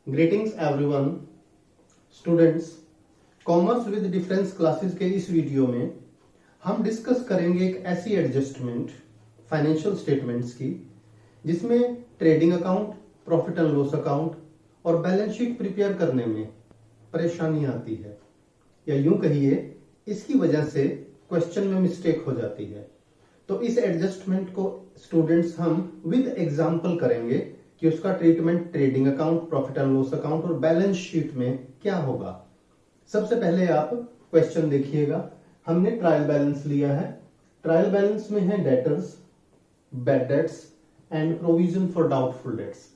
Greetings everyone students. Commerce with difference classes के इस video में हम डिस्कस करेंगे एक ऐसी एडजस्टमेंट फाइनेंशियल स्टेटमेंट्स की जिसमें trading account, profit and loss account और बैलेंस शीट प्रिपेयर करने में परेशानी आती है, या यूं कहिए इसकी वजह से क्वेश्चन में मिस्टेक हो जाती है। तो इस एडजस्टमेंट को स्टूडेंट्स हम विद एग्जांपल करेंगे कि उसका treatment trading account, profit and loss account और बैलेंस शीट में क्या होगा। सबसे पहले आप क्वेश्चन देखिएगा। हमने ट्रायल बैलेंस लिया है। ट्रायल बैलेंस में है debtors, bad debts and provision for doubtful dates.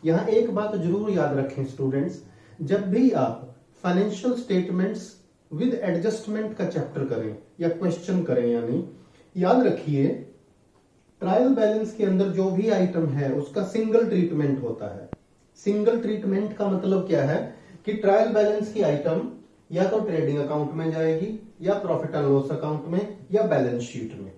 यहां एक बात जरूर याद रखें स्टूडेंट्स, जब भी आप फाइनेंशियल स्टेटमेंट्स विद एडजस्टमेंट का चैप्टर करें या क्वेश्चन करें, यानी याद रखिए ट्रायल बैलेंस के अंदर जो भी आइटम है उसका सिंगल ट्रीटमेंट होता है। सिंगल ट्रीटमेंट का मतलब क्या है कि ट्रायल बैलेंस की आइटम या तो ट्रेडिंग अकाउंट में जाएगी या प्रॉफिट एंड लॉस अकाउंट में या बैलेंस शीट में।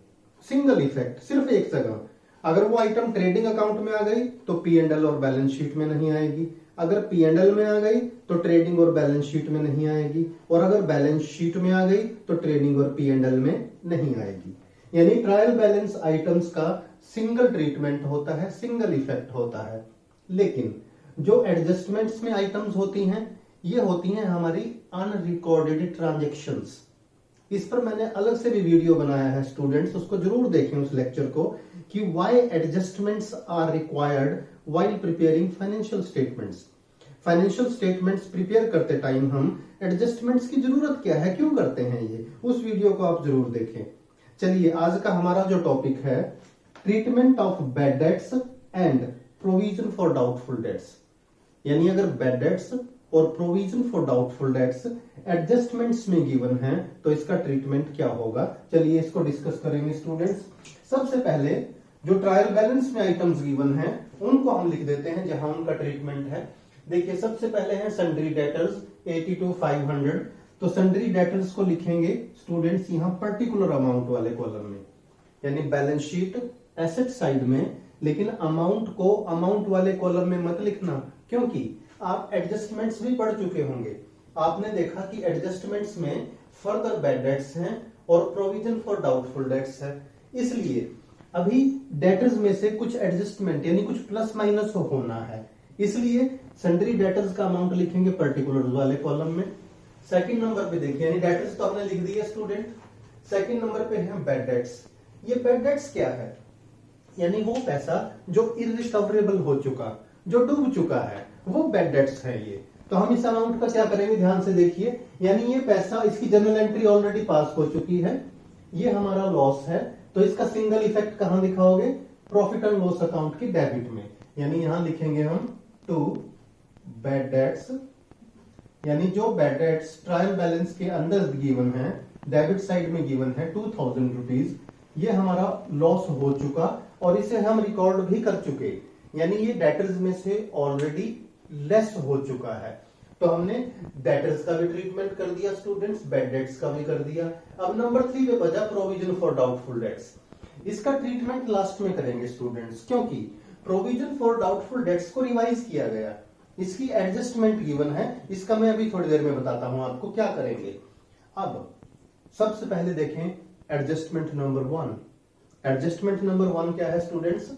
सिंगल इफेक्ट, सिर्फ एक जगह। अगर वो आइटम ट्रेडिंग अकाउंट में आ गई तो P&L और बैलेंस शीट में नहीं आएगी, अगर P&L में आ गई तो ट्रेडिंग और बैलेंस शीट में नहीं आएगी, और अगर बैलेंस शीट में आ गई तो ट्रेडिंग और P&L में नहीं आएगी। यानी ट्रायल बैलेंस आइटम्स का सिंगल ट्रीटमेंट होता है, सिंगल इफेक्ट होता है। लेकिन जो एडजस्टमेंट्स में आइटम्स होती हैं ये होती हैं हमारी अनरिकॉर्डेड ट्रांजैक्शंस। इस पर मैंने अलग से भी वीडियो बनाया है स्टूडेंट्स, उसको जरूर देखें उस लेक्चर को, कि why adjustments are required while preparing financial statements. Financial statements prepare करते टाइम हम एडजस्टमेंट्स की जरूरत क्या है, क्यों करते हैं ये, उस वीडियो को आप जरूर देखें। चलिए आज का हमारा जो टॉपिक है treatment of bad debts and provision for doubtful dates. यानी अगर बैड डेट्स और provision for doubtful dates adjustments में गिवन है तो इसका ट्रीटमेंट क्या होगा। चलिए इसको डिस्कस करेंगे स्टूडेंट्स। सबसे पहले जो ट्रायल बैलेंस में आइटम्स गिवन है उनको हम लिख देते हैं जहां उनका ट्रीटमेंट है। देखिए सबसे पहले है सन्ड्री डेटर्स 80 to 500। तो सन्ड्री डेटर्स को लिखेंगे स्टूडेंट्स यहां पर्टिकुलर अमाउंट वाले कॉलम में, यानी बैलेंस शीट एसेट साइड में, लेकिन अमाउंट को अमाउंट वाले कॉलम में मत लिखना, क्योंकि आप एडजस्टमेंट्स भी पढ़ चुके होंगे। आपने देखा कि एडजस्टमेंट्स में फर्दर बैड डेट्स हैं और प्रोविजन फॉर डाउटफुल डेट्स है। इसलिए अभी डेटर्स में से कुछ एडजस्टमेंट यानी कुछ प्लस माइनस होना है, इसलिए सन्ड्री डेटर्स का अमाउंट लिखेंगे पर्टिकुलर वाले कॉलम में। सेकंड नंबर पे देखिए, यानी डेटर्स तो आपने लिख दिया स्टूडेंट। सेकंड नंबर पे है बैड डेट्स। ये बैड डेट्स क्या है, यानी वो पैसा जो इरिकवरेबल हो चुका, जो डूब चुका है, वो बैड डेट्स है ये। तो हम इस अमाउंट का क्या करेंगे, ध्यान से देखिए। यानी ये पैसा, इसकी जनरल एंट्री ऑलरेडी पास हो चुकी है, ये हमारा लॉस है, तो इसका सिंगल इफेक्ट कहां दिखाओगे, प्रॉफिट एंड लॉस अकाउंट की डेबिट में। यानी यहां लिखेंगे हम टू बैड डेट्स, यानी जो बैड डेट्स ट्रायल बैलेंस के अंदर गिवन है, डेबिट साइड में गिवन है 2000 रुपीज, ये हमारा लॉस हो चुका और इसे हम रिकॉर्ड भी कर चुके, यानी ये डेटर्स में से ऑलरेडी लेस हो चुका है। तो हमने डेटर्स का भी ट्रीटमेंट कर दिया स्टूडेंट्स, बैड डेट्स का भी कर दिया। अब नंबर 3 पे बचा प्रोविजन फॉर डाउटफुल डेट्स। इसका ट्रीटमेंट लास्ट में करेंगे स्टूडेंट्स, क्योंकि प्रोविजन फॉर डाउटफुल डेट्स को रिवाइज किया गया, इसकी एडजस्टमेंट गिवन है। इसका मैं अभी थोड़ी देर में बताता हूं आपको क्या करेंगे। अब सबसे पहले देखें एडजस्टमेंट नंबर 1। एडजस्टमेंट नंबर 1 क्या है students,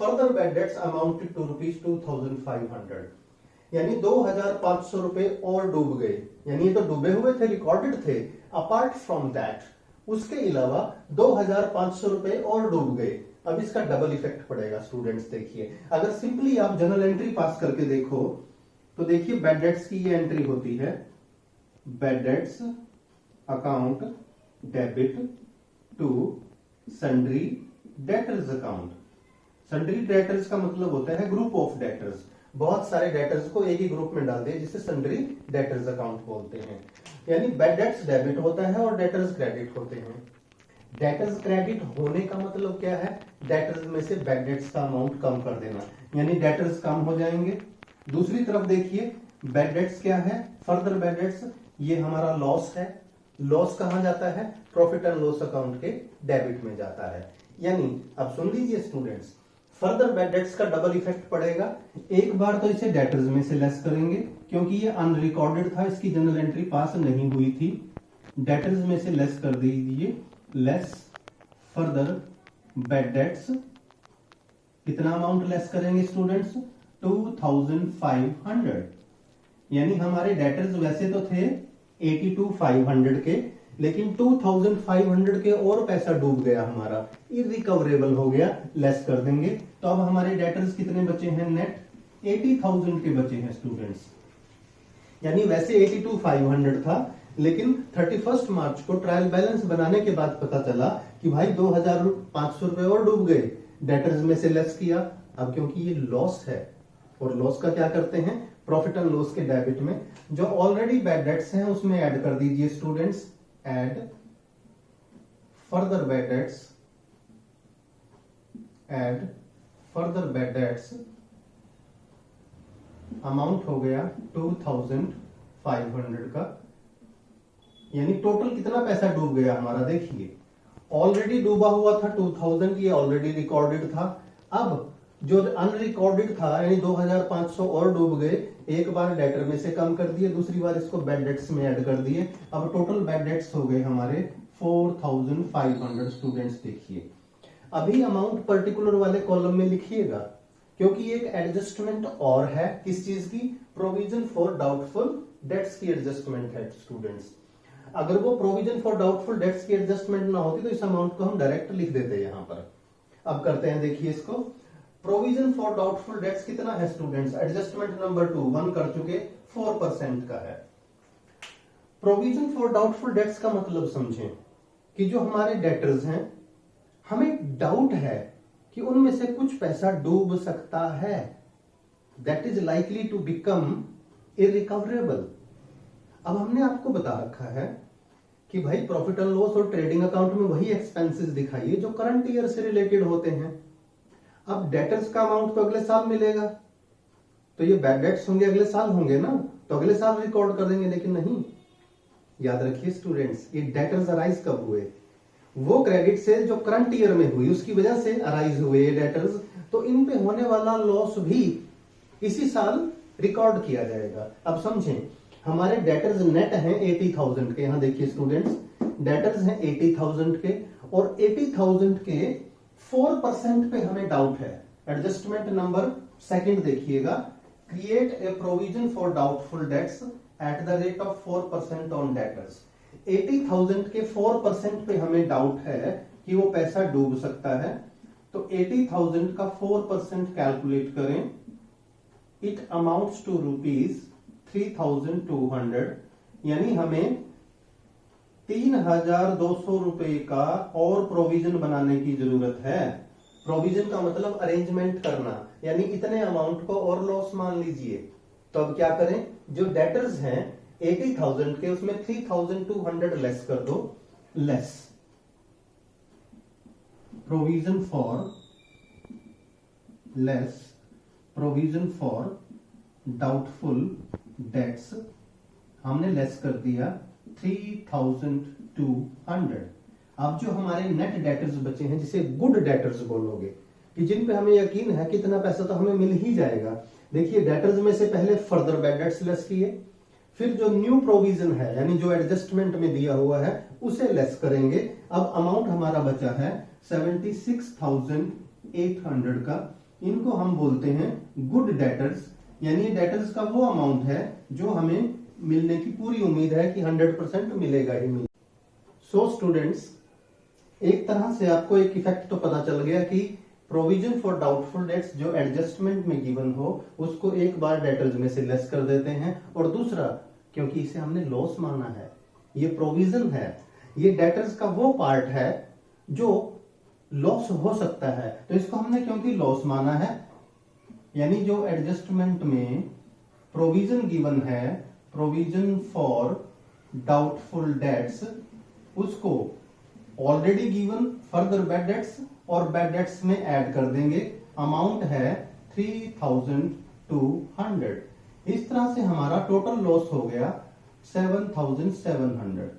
further bad debts amounted to rupees 2500, यानी 2500 रुपए और डूब गए, यानी ये तो डूबे हुए थे, रिकॉर्डेड थे। अपार्ट फ्रॉम दैट, उसके अलावा 2500 रुपए और डूब गए। अब इसका डबल इफेक्ट पड़ेगा स्टूडेंट्स। देखिए अगर सिंपली आप जनरल एंट्री पास करके देखो तो देखिए बैड डेट्स की ये एंट्री होती है, bad debts account debit to sundry debtors account. Sundry debtors का मतलब होता है ग्रुप ऑफ डेटर्स, बहुत सारे डेटर्स को एक ही ग्रुप में डाल दिया जिसे सन्ड्री डेटर्स अकाउंट बोलते हैं। यानी बैड डेट्स डेबिट होता है और डेटर्स क्रेडिट होते हैं। डेटर्स क्रेडिट होने का मतलब क्या है, डेटर्स में से बैड डेट्स का अमाउंट कम कर देना, यानी डेटर्स कम हो जाएंगे। दूसरी तरफ देखिए बैड डेट्स क्या है, फर्दर बैड डेट्स, ये हमारा लॉस है। लॉस कहां जाता है, प्रॉफिट एंड लॉस अकाउंट के डेबिट में जाता है। यानी अब सुन लीजिए स्टूडेंट्स, फर्दर बैड डेट्स का डबल इफेक्ट पड़ेगा। एक बार तो इसे डेटर्स में से लेस करेंगे क्योंकि ये अनरिकॉर्डेड था, इसकी जनरल एंट्री पास नहीं हुई थी। डेटर्स में से लेस कर दीजिए, लेस फर्दर बैड डेट्स। कितना अमाउंट लेस करेंगे स्टूडेंट्स? 2500। यानी हमारे डेटर्स वैसे तो थे 82,500 के, लेकिन 2,500 के और पैसा डूब गया हमारा, इरिकवरेबल हो गया, लेस कर देंगे। तो अब हमारे डेटर्स कितने बचे हैं? नेट 80,000 के बचे हैं स्टूडेंट्स। यानी वैसे 82,500 था, लेकिन 31 मार्च को ट्रायल बैलेंस बनाने के बाद पता चला कि भाई 2,500 रुपए और डूब गए, डेटर्स में से लेस किया। अब क्योंकि ये लॉस है, और लॉस का क्या करते हैं? प्रॉफिट एंड लॉस के डेबिट में जो ऑलरेडी बैड डेट्स हैं उसमें ऐड कर दीजिए students, add further bad dates, add further bad dates. Amount हो गया 2,500 का। यानी टोटल कितना पैसा डूब गया हमारा? देखिए, ऑलरेडी डूबा हुआ था 2,000, ये ऑलरेडी रिकॉर्डेड था। अब जो अनरिकॉर्डेड था यानी 2,500 और डूब गए। एक बार डेटर में से कम कर दिए, दूसरी बार इसको बैड डेट्स में ऐड कर दिए। अब टोटल बैड डेट्स हो गए हमारे 4,500 स्टूडेंट्स। देखिए, अभी अमाउंट पर्टिकुलर वाले कॉलम में लिखिएगा, क्योंकि एक एडजस्टमेंट और है। किस चीज की? प्रोविजन फॉर डाउटफुल डेट्स की एडजस्टमेंट है स्टूडेंट्स। अगर वो प्रोविजन फॉर डाउटफुल डेट्स की एडजस्टमेंट ना होती तो इस अमाउंट को हम डायरेक्ट लिख देते यहां पर। अब करते हैं, देखिए इसको। प्रोविजन फॉर डाउटफुल डेट्स कितना है स्टूडेंट्स? एडजस्टमेंट नंबर 2 1 कर चुके, 4% का है। प्रोविजन फॉर डाउटफुल डेट्स का मतलब समझें कि जो हमारे डेटर्स हैं, हमें डाउट है कि उनमें से कुछ पैसा डूब सकता है, that is likely to become irrecoverable. अब हमने आपको बता रखा है कि भाई प्रॉफिट एंड लॉस और ट्रेडिंग अकाउंट में वही एक्सपेंसेस दिखाइए जो करंट ईयर से रिलेटेड होते हैं। अब डेटर्स का अमाउंट तो अगले साल मिलेगा, तो ये बैड डेट्स होंगे अगले साल होंगे ना, तो अगले साल रिकॉर्ड कर देंगे। लेकिन नहीं, याद रखिए स्टूडेंट्स, ये डेटर्स अराइज कब हुए? वो क्रेडिट से जो करंट ईयर में हुई उसकी वजह से अराइज हुए ये डेटर्स। तो इन पे होने वाला लॉस भी इसी साल रिकॉर्ड किया जाएगा। अब समझें, हमारे डेटर्स नेट हैं 80,000 के। यहां देखिए स्टूडेंट्स, डेटर्स हैं 80,000 के, और 80,000 के 4% पे हमें डाउट है। एडजस्टमेंट नंबर सेकंड देखिएगा, create a provision for doubtful dates at the rate of 4% on debtors. 80,000 के 4% पे हमें डाउट है कि वो पैसा डूब सकता है, तो 80,000 का 4% कैलकुलेट करें। इट अमाउंट्स टू ₹3,200, यानी हमें 3,200 रुपए का और प्रोविजन बनाने की जरूरत है। प्रोविजन का मतलब अरेंजमेंट करना, यानी इतने अमाउंट को और लॉस मान लीजिए। तो अब क्या करें? जो डेटर्स हैं 80,000 के, उसमें 3,200 लेस कर दो, less provision for doubtful dates हमने लेस कर दिया 3,200। अब जो हमारे नेट डेटर्स बचे हैं, जिसे गुड डेटर्स बोलोगे, कि जिन पे हमें यकीन है कि इतना पैसा तो हमें मिल ही जाएगा। देखिए, डेटर्स में से पहले फर्दर बैड डेट्स लेस किए, फिर जो न्यू प्रोविजन है यानी जो एडजस्टमेंट में दिया हुआ है उसे लेस करेंगे। अब अमाउंट हमारा बचा है 76,800 का। इनको हम बोलते हैं गुड डेटर्स, यानी डेटर्स का वो अमाउंट है जो हमें मिलने की पूरी उम्मीद है कि 100% मिलेगा ही मिलेगा। सो स्टूडेंट्स, एक तरह से आपको एक इफेक्ट तो पता चल गया कि प्रोविजन फॉर डाउटफुल डेट्स जो एडजस्टमेंट में गिवन हो उसको एक बार डेटर्स में से लेस कर देते हैं, और दूसरा, क्योंकि इसे हमने लॉस माना है, ये प्रोविजन है, ये डेटर्स का वो पार्ट है जो लॉस हो सकता है, तो इसको हमने क्योंकि लॉस माना है, यानी जो एडजस्टमेंट में प्रोविजन गिवन है, प्रोविजन फॉर डाउटफुल डेट्स, उसको already given further bad dates और बैड डेट्स में ऐड कर देंगे। अमाउंट है 3,200। इस तरह से हमारा टोटल लॉस हो गया 7,700।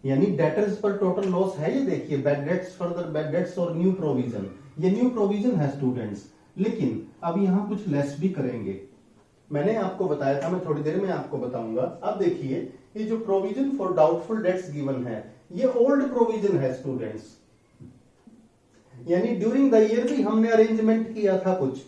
यानी डेटर्स पर टोटल लॉस है, ये देखिए, bad debts, further bad dates और न्यू प्रोविजन, ये न्यू प्रोविजन है स्टूडेंट्स, लेकिन अब यहां कुछ लेस भी करेंगे। मैंने आपको बताया था, मैं थोड़ी देर में आपको बताऊंगा। अब देखिए, ये जो provision for doubtful dates given है, ये ओल्ड प्रोविजन है स्टूडेंट्स, यानी ड्यूरिंग द ईयर भी हमने अरेंजमेंट किया था कुछ।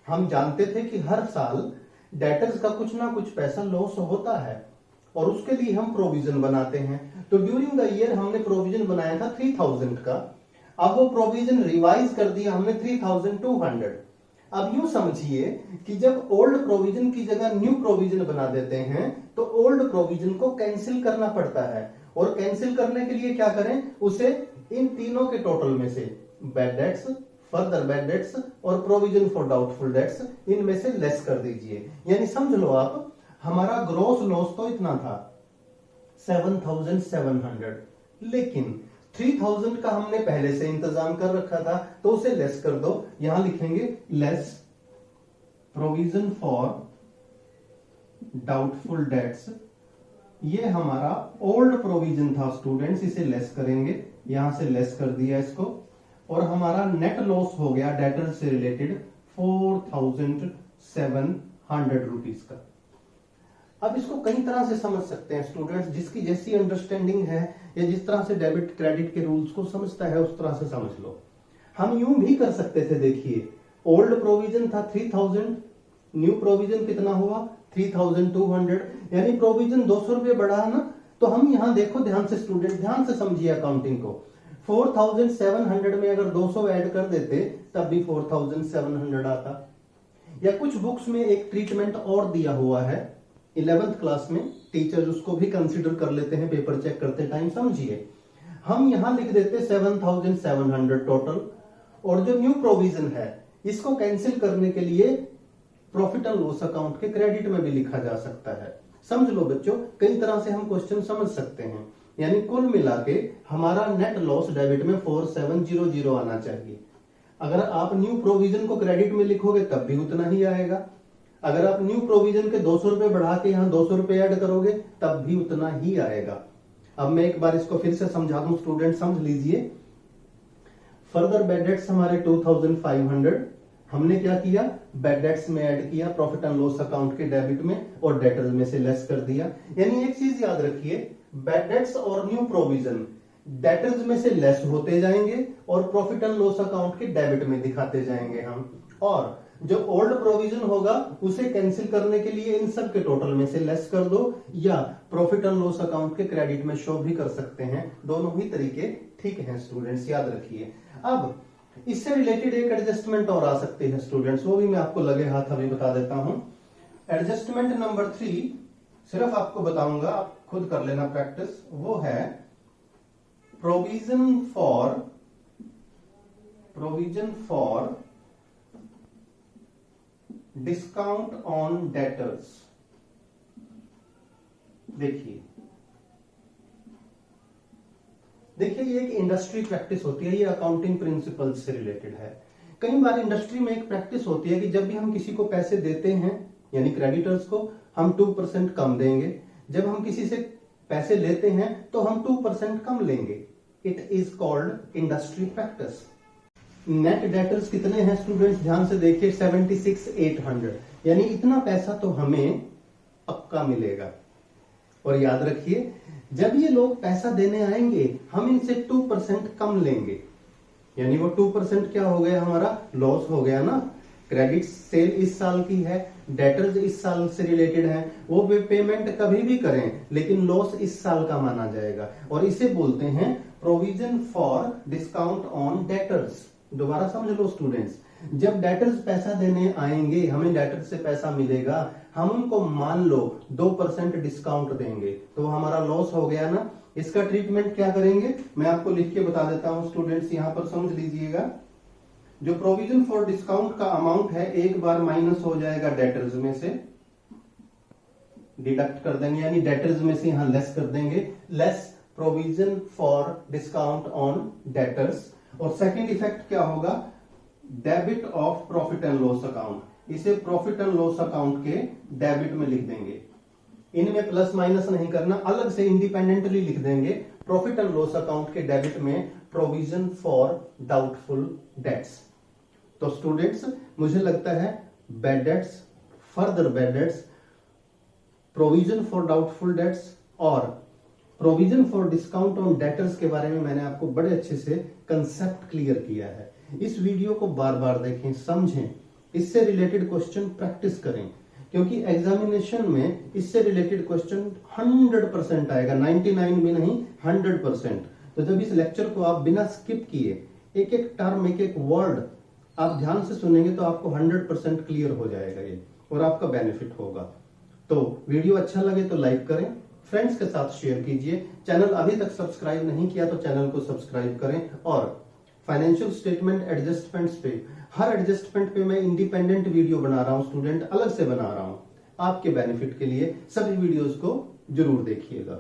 हम जानते थे कि हर साल डेटर्स का कुछ ना कुछ पैसा लॉस होता है और उसके लिए हम प्रोविजन बनाते हैं। तो ड्यूरिंग द ईयर हमने प्रोविजन बनाया था 3000 का, अब वो प्रोविजन रिवाइज कर दिया हमने 3200। अब यूं समझिए कि जब ओल्ड प्रोविजन की जगह न्यू प्रोविजन बना देते हैं तो ओल्ड प्रोविजन को कैंसिल करना पड़ता है, और कैंसिल करने के लिए क्या करें, उसे इन तीनों के टोटल में से bad debts, further bad dates और प्रोविजन फॉर डाउटफुल डेट्स, इनमें से लेस कर दीजिए। यानी समझ लो आप, हमारा ग्रॉस लॉस तो इतना था 7700, लेकिन 3000 का हमने पहले से इंतजाम कर रखा था, तो उसे लेस कर दो। यहां लिखेंगे less provision for doubtful dates. ये हमारा ओल्ड प्रोविजन था स्टूडेंट्स, इसे लेस करेंगे, यहां से लेस कर दिया इसको, और हमारा नेट लॉस हो गया डेटर से रिलेटेड 4700 रुपीज का। अब इसको कई तरह से समझ सकते हैं स्टूडेंट्स, जिसकी जैसी अंडरस्टैंडिंग है या जिस तरह से डेबिट क्रेडिट के रूल्स को समझता है उस तरह से समझ लो। हम यूं भी कर सकते थे, देखिए ओल्ड प्रोविजन था 3000, न्यू प्रोविजन कितना हुआ 3200, यानी प्रोविजन 200 रुपए बढ़ा है ना। तो हम यहां देखो ध्यान से स्टूडेंट, ध्यान से समझिए अकाउंटिंग को। 4700 में अगर 200 ऐड कर देते तब भी 4700 आता। या कुछ बुक्स में एक ट्रीटमेंट और दिया हुआ है 11th क्लास में, टीचर्स उसको भी कंसीडर कर लेते हैं पेपर चेक करते टाइम। समझिए, हम यहां लिख देते 7700 टोटल, और जो न्यू प्रोविजन है इसको कैंसिल करने के लिए प्रॉफिट एंड लॉस अकाउंट के क्रेडिट में भी लिखा जा सकता है। समझ लो बच्चों, कई तरह से हम क्वेश्चन समझ सकते हैं। यानी कुल मिला के हमारा नेट लॉस डेबिट में 4700 आना चाहिए। अगर आप न्यू प्रोविजन को क्रेडिट में लिखोगे तब भी उतना ही आएगा। अगर आप न्यू प्रोविजन के 200 रुपए बढ़ा के यहां 200 रुपए ऐड करोगे तब भी उतना ही आएगा। अब मैं एक बार इसको फिर से समझा दूं स्टूडेंट, समझ लीजिए। फर्दर बैड डेट्स हमारे 2500, हमने क्या किया, बैड डेट्स में ऐड किया प्रॉफिट एंड लॉस अकाउंट के डेबिट में, और डेटर्स में से लेस कर दिया। यानी एक चीज याद रखिए, बैड डेट्स और न्यू प्रोविजन डेटर्स में से लेस होते जाएंगे और प्रॉफिट एंड लॉस अकाउंट के डेबिट में दिखाते जाएंगे हम, और जो ओल्ड प्रोविजन होगा उसे कैंसिल करने के लिए इन सब के टोटल में से लेस कर दो, या प्रॉफिट एंड लॉस अकाउंट के क्रेडिट में शो भी कर सकते हैं। दोनों ही तरीके ठीक हैं स्टूडेंट्स, याद रखिए। अब इससे रिलेटेड एक एडजस्टमेंट और आ सकती है स्टूडेंट्स, वो भी मैं आपको लगे हाथ अभी बता देता हूं। एडजस्टमेंट नंबर 3 सिर्फ आपको बताऊंगा, आप खुद कर लेना प्रैक्टिस। वो है provision for discount on debtors. देखिए ये एक इंडस्ट्री प्रैक्टिस होती है, ये अकाउंटिंग प्रिंसिपल्स से रिलेटेड है। कई बार इंडस्ट्री में एक प्रैक्टिस होती है कि जब भी हम किसी को पैसे देते हैं, यानी क्रेडिटर्स को, हम 2% कम देंगे। जब हम किसी से पैसे लेते हैं तो हम 2% कम लेंगे। It is called industry practice. Net debtors कितने हैं स्टूडेंट्स, ध्यान से देखिए 76,800, यानी इतना पैसा तो हमें पक्का मिलेगा। और याद रखिए, जब ये लोग पैसा देने आएंगे हम इनसे 2% कम लेंगे, यानी वो 2% क्या हो गया, हमारा लॉस हो गया ना। क्रेडिट सेल इस साल की है, डेटर्स इस साल से रिलेटेड है, वो पेमेंट कभी भी करें लेकिन लॉस इस साल का माना जाएगा, और इसे बोलते हैं provision for discount on debtors. दोबारा समझ लो स्टूडेंट्स, जब डेटर्स पैसा देने आएंगे, हमें डेटर से पैसा मिलेगा, हम उनको मान लो 2% डिस्काउंट देंगे, तो हमारा लॉस हो गया ना। इसका ट्रीटमेंट क्या करेंगे, मैं आपको लिख के बता देता हूं स्टूडेंट्स, यहां पर समझ लीजिएगा। जो प्रोविजन फॉर डिस्काउंट का अमाउंट है एक बार माइनस हो जाएगा डेटर्स में से, डिडक्ट कर देंगे, यानी डेटर्स में से यहां लेस कर देंगे, less provision for discount on debtors. और सेकंड इफेक्ट क्या होगा, debit of profit and loss account, इसे प्रॉफिट एंड लॉस अकाउंट के डेबिट में लिख देंगे। इनमें प्लस माइनस नहीं करना, अलग से इंडिपेंडेंटली लिख देंगे प्रॉफिट एंड लॉस अकाउंट के डेबिट में प्रोविजन फॉर डाउटफुल डेट्स। तो स्टूडेंट्स मुझे लगता है bad debts, further bad debts, provision for doubtful debts और provision for discount on debtors के बारे में मैंने आपको बड़े अच्छे से कंसेप्ट क्लियर किया है। इस वीडियो को बार बार देखें, समझें, इससे रिलेटेड क्वेश्चन प्रैक्टिस करें, क्योंकि एग्जामिनेशन में इससे रिलेटेड क्वेश्चन 100% आएगा, 99 भी नहीं 100%। तो जब इस लेक्चर को आप बिना स्किप किए एक एक टर्म, एक एक वर्ड आप ध्यान से सुनेंगे तो आपको 100% क्लियर हो जाएगा ये, और आपका बेनिफिट होगा। तो वीडियो अच्छा लगे तो लाइक करें, फ्रेंड्स के साथ शेयर कीजिए। चैनल अभी तक सब्सक्राइब नहीं किया तो चैनल को सब्सक्राइब करें। और फाइनेंशियल स्टेटमेंट एडजस्टमेंट्स पे, हर एडजस्टमेंट पे मैं इंडिपेंडेंट वीडियो बना रहा हूं स्टूडेंट, अलग से बना रहा हूं आपके बेनिफिट के लिए। सभी वीडियोस को जरूर देखिएगा।